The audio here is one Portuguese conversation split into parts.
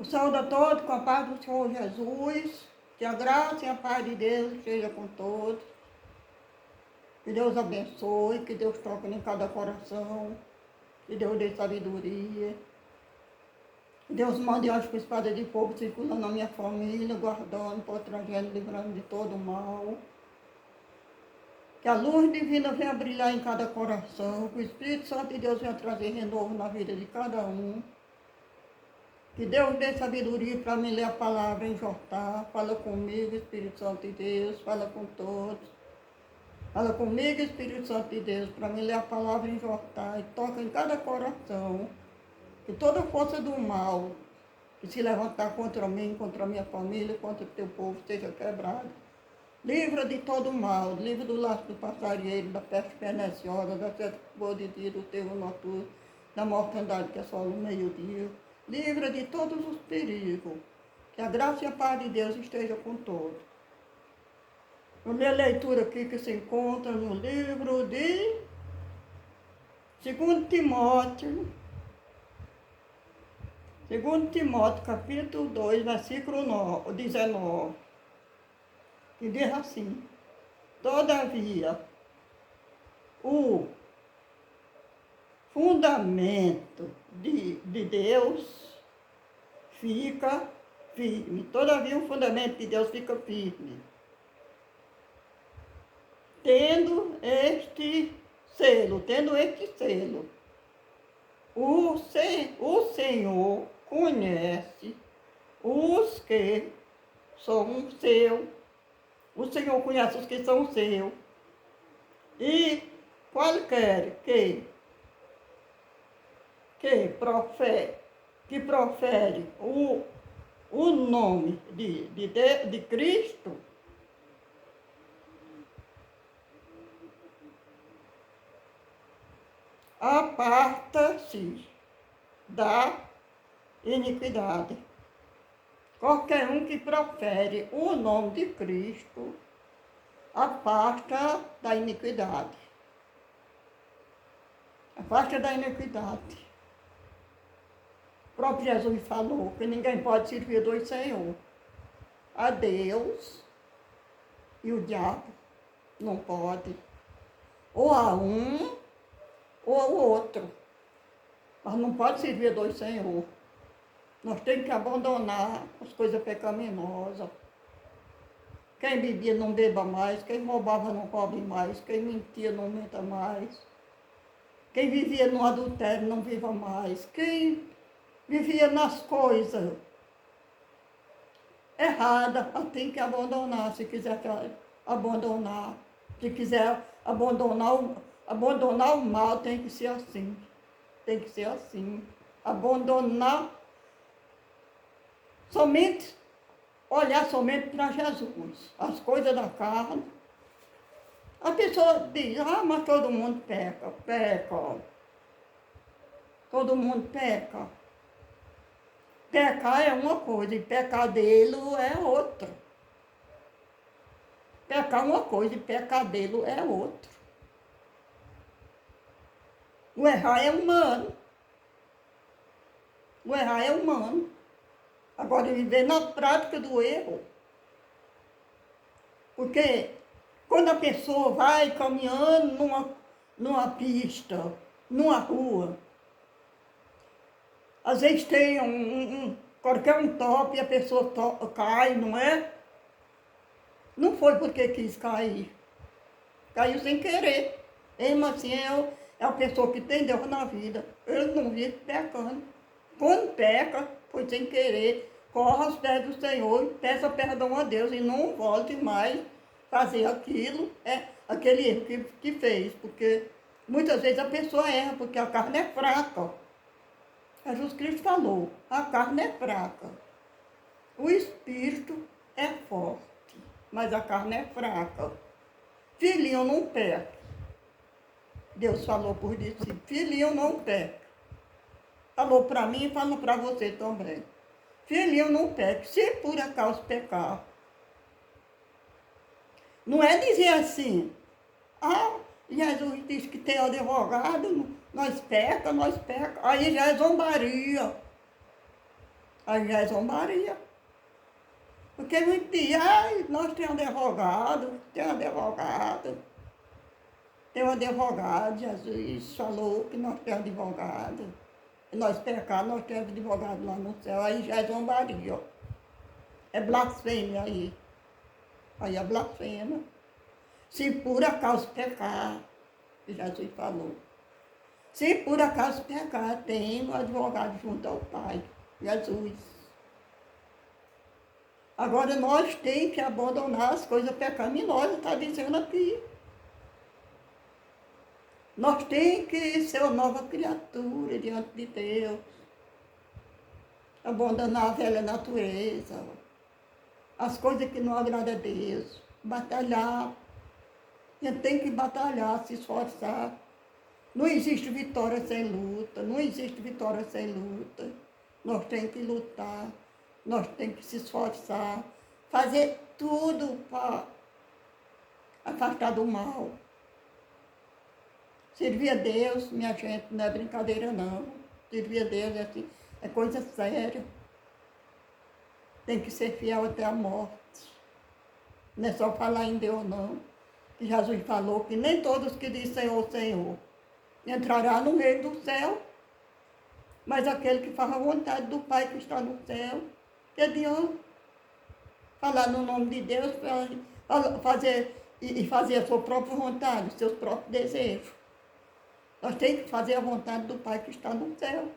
O saúde a todos com a paz do Senhor Jesus, que a graça e a paz de Deus esteja com todos. Que Deus abençoe, que Deus toque em cada coração, que Deus dê sabedoria. Que Deus mande anjos com espada de fogo circulando na minha família, guardando, protegendo, livrando de todo mal. Que a luz divina venha brilhar em cada coração, que o Espírito Santo de Deus venha trazer renovo na vida de cada um. Que Deus dê sabedoria para me ler a palavra, enjortar. Fala comigo, Espírito Santo de Deus, fala com todos. Fala comigo, Espírito Santo de Deus, para me ler a palavra, enjortar. E toca em cada coração. Que toda força do mal que se levantar contra mim, contra a minha família, contra o teu povo, seja quebrada. Livra de todo mal, livra do laço do passarinheiro, da peste perniciosa, da sete boa de dia, do terror noturno, da mortandade que assola o meio-dia. Livra de todos os perigos. Que a graça e a paz de Deus esteja com todos. Vamos ler a leitura aqui que se encontra no livro de 2 Timóteo. 2 Timóteo, capítulo 2, versículo 19. Que diz assim: todavia, o fundamento de Deus fica firme. Todavia, o fundamento de Deus fica firme. Tendo este selo, o Senhor conhece os que são seus. O Senhor conhece os que são seus. E qualquer que profere o nome de Cristo, aparta-se da iniquidade. Qualquer um que profere o nome de Cristo, afasta da iniquidade. Afasta da iniquidade. O próprio Jesus falou que ninguém pode servir dois senhores. A Deus e o diabo. Não pode. Ou a um ou ao outro. Mas não pode servir dois senhores. Nós temos que abandonar as coisas pecaminosas. Quem bebia não beba mais, quem roubava não roube mais, quem mentia não minta mais. Quem vivia no adultério não viva mais. Quem vivia nas coisas erradas, tem que abandonar, se quiser abandonar. Se quiser abandonar o mal, tem que ser assim. Tem que ser assim. Abandonar somente, olhar somente para Jesus. As coisas da carne. A pessoa diz, mas todo mundo peca. Todo mundo peca. Pecar é uma coisa e pecadelo é outra. Pecar é uma coisa e pecadelo é outra. O errar é humano. O errar é humano. Agora, viver na prática do erro. Porque quando a pessoa vai caminhando numa pista, numa rua, às vezes tem qualquer tope e a pessoa cai, não é? Não foi porque quis cair. Caiu sem querer. Mesmo assim, é a pessoa que tem Deus na vida. Ele não vive pecando. Quando peca, foi sem querer, corra aos pés do Senhor, peça perdão a Deus e não volte mais fazer aquele erro que fez. Porque muitas vezes a pessoa erra, porque a carne é fraca. Jesus Cristo falou, a carne é fraca. O espírito é forte, mas a carne é fraca. Filhinho não peca. Deus falou por discípulo, filhinho não peca. Falou para mim e falou para você também. Filhinho não peca, se por acaso pecar. Não é dizer assim, Jesus disse que tem advogado, nós peca. Aí já é zombaria. Aí já é zombaria. Porque muito dia, ai, nós temos advogado, tem um advogado, Jesus falou que nós temos advogado. E nós pecar, nós temos advogado lá no céu, aí já é zombaria, ó. É blasfêmia aí. Aí é blasfêmia. Se por acaso pecar, que Jesus falou. Se por acaso pecar, tem um advogado junto ao Pai, Jesus. Agora nós temos que abandonar as coisas pecaminosas, está dizendo aqui. Nós temos que ser uma nova criatura diante de Deus. Abandonar a velha natureza, as coisas que não agradam a Deus. Batalhar. A gente tem que batalhar, se esforçar. Não existe vitória sem luta, não existe vitória sem luta. Nós temos que lutar, nós temos que se esforçar, fazer tudo para afastar do mal. Servir a Deus, minha gente, não é brincadeira não. Servir a Deus é coisa séria. Tem que ser fiel até a morte. Não é só falar em Deus não. Que Jesus falou que nem todos que dizem Senhor, Senhor, entrará no reino do céu, mas aquele que faz a vontade do Pai que está no céu, que adianta falar no nome de Deus, fazer a sua própria vontade, os seus próprios desejos. Nós temos que fazer a vontade do Pai que está no céu.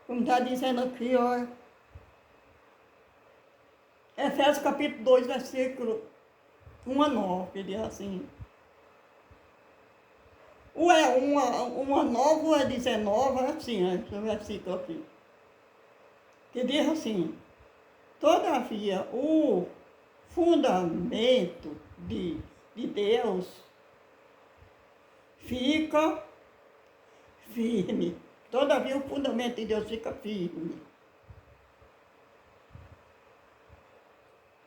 Como está dizendo aqui, ó, Efésios capítulo 2, versículo 1 a 9, ele diz assim. Ou é uma nova ou é 19, é assim, esse versículo aqui. Que diz assim, todavia o fundamento de Deus fica firme. Todavia o fundamento de Deus fica firme.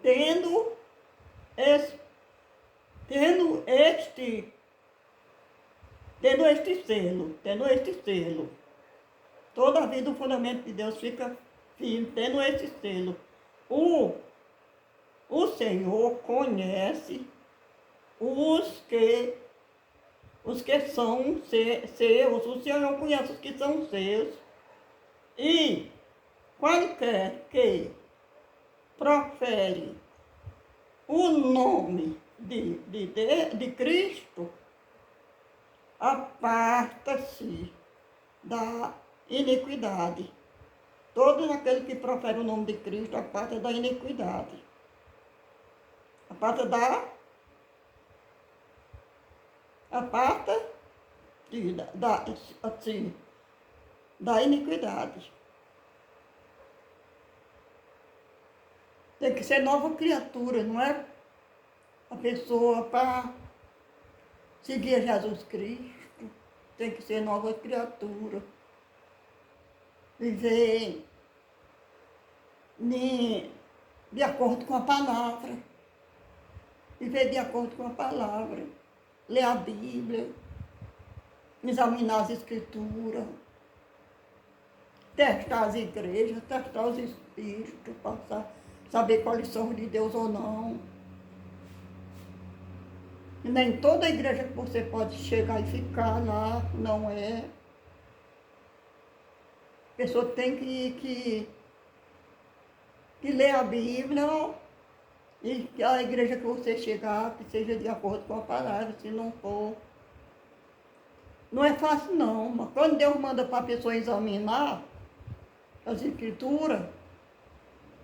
Tendo este selo. Todavia o fundamento de Deus fica firme, tendo este selo. O Senhor conhece os que são seus, o Senhor conhece os que são seus, e qualquer que profere o nome de Cristo, aparta-se da iniquidade. Todo aquele que profere o nome de Cristo aparta da iniquidade. Aparta da iniquidade. Tem que ser nova criatura, não é a pessoa para seguir Jesus Cristo. Tem que ser nova criatura. Viver de acordo com a palavra. Viver de acordo com a palavra. Ler a Bíblia. Examinar as Escrituras. Testar as igrejas, testar os espíritos, saber quais são de Deus ou não. E nem toda igreja que você pode chegar e ficar lá, não é. A pessoa tem que ler a Bíblia e que a igreja que você chegar, que seja de acordo com a palavra, se não for. Não é fácil não, mas quando Deus manda para a pessoa examinar as Escrituras,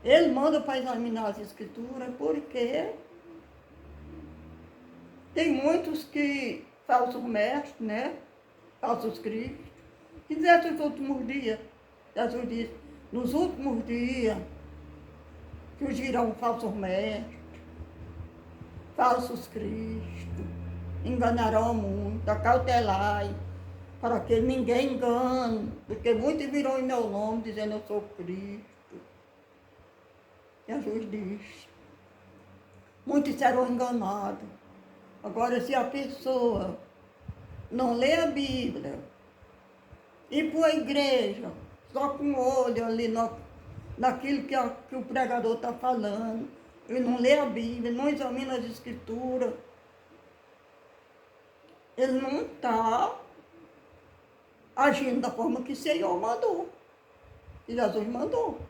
Ele manda para examinar as Escrituras, porque tem muitos que, falsos mestres, né? Falsos cristos, que nesses últimos dias, Jesus disse, nos últimos dias, surgirão falsos mestres, falsos cristos, enganarão o mundo, acautelai, para que ninguém engane, porque muitos virão em meu nome, dizendo eu sou Cristo. Jesus diz, muitos serão enganados. Agora, se a pessoa não lê a Bíblia, ir para a igreja, só com o olho ali naquilo que o pregador está falando, ele não lê a Bíblia, não examina as Escrituras, ele não está agindo da forma que o Senhor mandou, que Jesus mandou,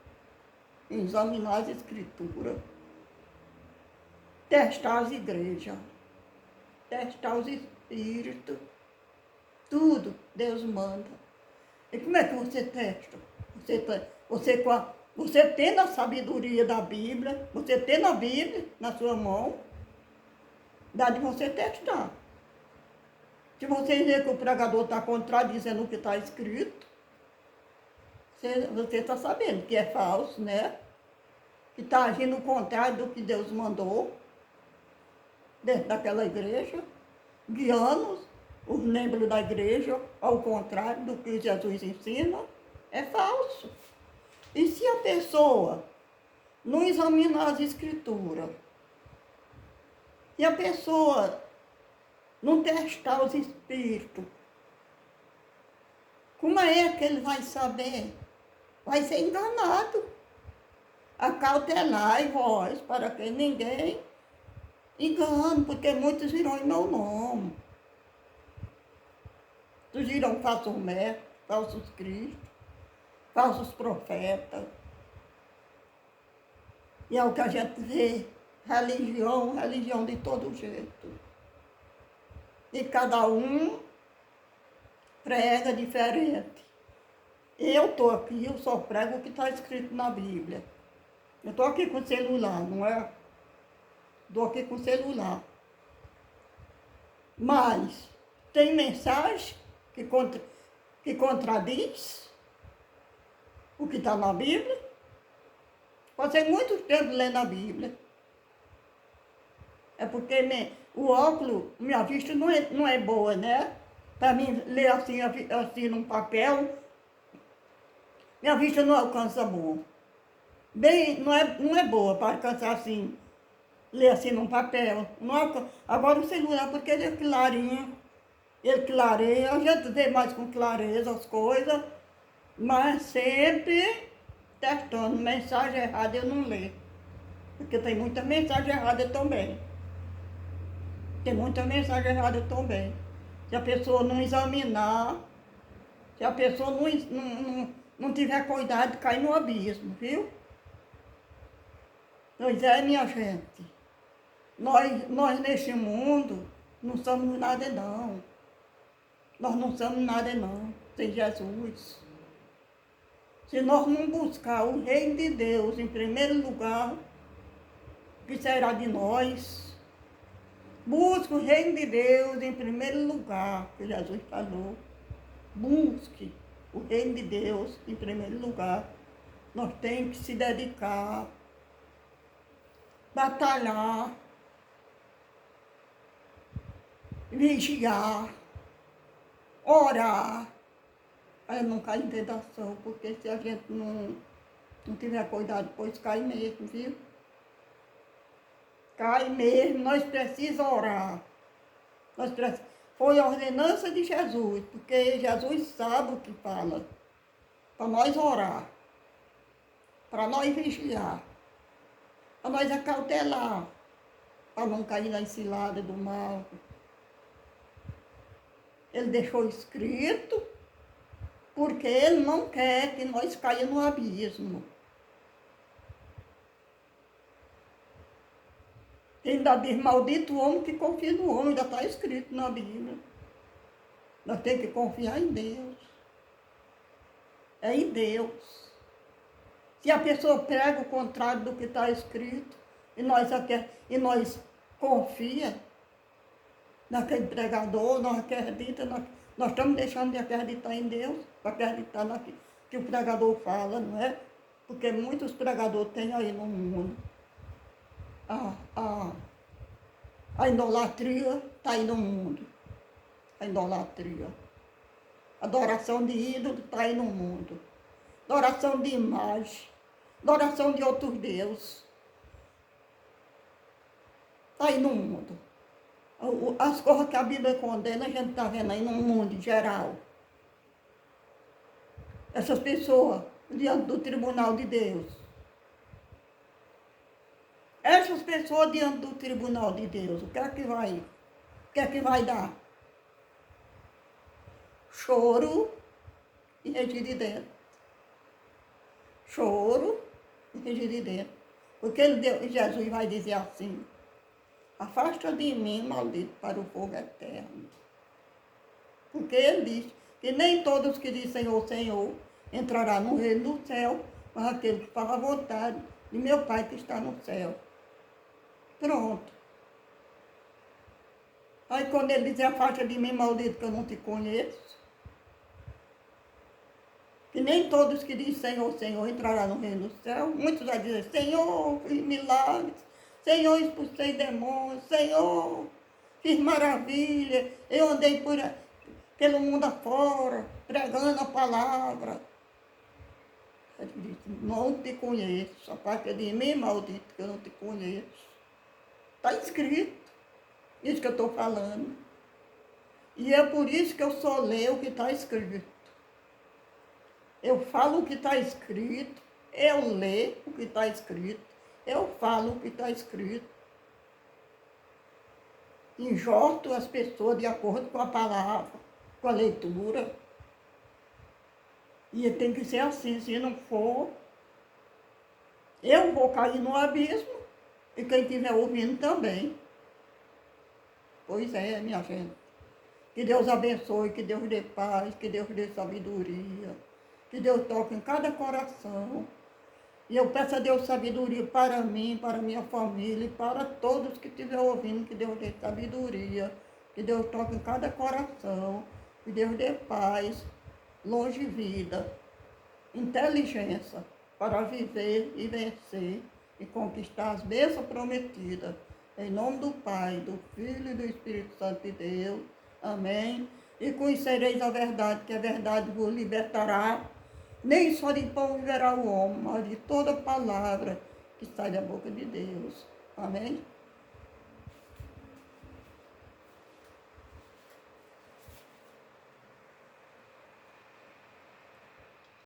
examinar as Escrituras, testar as igrejas, testar os espíritos, tudo Deus manda. E como é que você testa? Você tendo a sabedoria da Bíblia, você tendo a Bíblia na sua mão, dá de você testar. Se você vê que o pregador está contradizendo o que está escrito, você está sabendo que é falso, né? Que está agindo o contrário do que Deus mandou dentro daquela igreja, guiando os membros da igreja ao contrário do que Jesus ensina, é falso. E se a pessoa não examinar as Escrituras, se a pessoa não testar os espíritos, como é que ele vai saber? Vai ser enganado. Acautelai vós, para que ninguém engane, porque muitos irão em meu nome. Surgirão falsos mestres, falsos cristos, falsos profetas. E é o que a gente vê, religião de todo jeito. E cada um prega diferente. Eu estou aqui, eu só prego o que está escrito na Bíblia. Eu estou aqui com o celular, não é? Estou aqui com o celular. Mas tem mensagem que contradiz o que está na Bíblia. Passei muito tempo lendo a Bíblia. É porque o óculos, minha vista não é boa, né? Para mim ler assim num papel, minha vista não alcança bom. Não é boa para alcançar assim, ler assim num papel. Não alcança. Agora o celular, porque ele é clarinho, ele clareia, a gente vê mais com clareza as coisas, mas sempre testando. Mensagem errada eu não leio, porque tem muita mensagem errada também. Tem muita mensagem errada também. Se a pessoa não examinar, se a pessoa não tiver cuidado, cai no abismo, viu? Pois é, minha gente. Nós neste mundo não somos nada não. Nós não somos nada não, sem Jesus. Se nós não buscar o reino de Deus em primeiro lugar, o que será de nós? Busque o reino de Deus em primeiro lugar, que Jesus falou. Busque o reino de Deus em primeiro lugar. Nós temos que se dedicar, batalhar, vigiar, orar, para não cair em tentação, porque se a gente não tiver cuidado, depois cai mesmo, viu? Cai mesmo, nós precisamos orar. Foi a ordenança de Jesus, porque Jesus sabe o que fala. Para nós orar, para nós vigiar, para nós acautelar, para não cair na cilada do mal. Ele deixou escrito, porque ele não quer que nós caímos no abismo. Ainda diz, maldito o homem que confia no homem, ainda está escrito na Bíblia. Nós temos que confiar em Deus. É em Deus. Se a pessoa prega o contrário do que está escrito, e nós confia naquele pregador, nós acreditamos, nós estamos deixando de acreditar em Deus, para acreditar naquilo que o pregador fala, não é? Porque muitos pregadores tem aí no mundo. A idolatria está aí no mundo. A idolatria. A adoração de ídolo está aí no mundo. Adoração de imagem. Adoração de outros deuses. Está aí no mundo. As coisas que a Bíblia condena, a gente está vendo aí no mundo em geral. essas pessoas diante do tribunal de Deus. Essas pessoas diante do tribunal de Deus, o que é que vai dar? Choro e ranger de dentro. Choro e ranger de dentro. Porque Jesus vai dizer assim: afasta de mim, maldito, para o fogo eterno. Porque ele diz que nem todos que dizem Senhor, Senhor, entrará no reino do céu, mas aquele que faz a vontade de meu Pai que está no céu. Pronto. Aí quando ele diz afasta de mim, maldito, que eu não te conheço, que nem todos que dizem Senhor, Senhor, entrará no reino do céu. Muitos vão dizer, Senhor, fiz milagres, Senhor, expulsei demônios, Senhor, fiz maravilha, eu andei pelo mundo afora, pregando a palavra. Ele disse, não te conheço, a parte de mim, maldito, que eu não te conheço. Está escrito, isso que eu estou falando. E é por isso que eu só leio o que está escrito. Eu falo o que está escrito, eu leio o que está escrito, eu falo o que está escrito. Exorto as pessoas de acordo com a palavra, com a leitura. E tem que ser assim, se não for, eu vou cair no abismo e quem estiver ouvindo também. Pois é, minha gente. Que Deus abençoe, que Deus dê paz, que Deus dê sabedoria, que Deus toque em cada coração. E eu peço a Deus sabedoria para mim, para minha família e para todos que estiverem ouvindo, que Deus dê sabedoria, que Deus toque em cada coração, que Deus dê paz, longe vida, inteligência para viver e vencer e conquistar as bênçãos prometidas. Em nome do Pai, do Filho e do Espírito Santo de Deus. Amém. E conhecereis a verdade, que a verdade vos libertará. Nem só de pão viverá o homem, mas de toda palavra que sai da boca de Deus. Amém.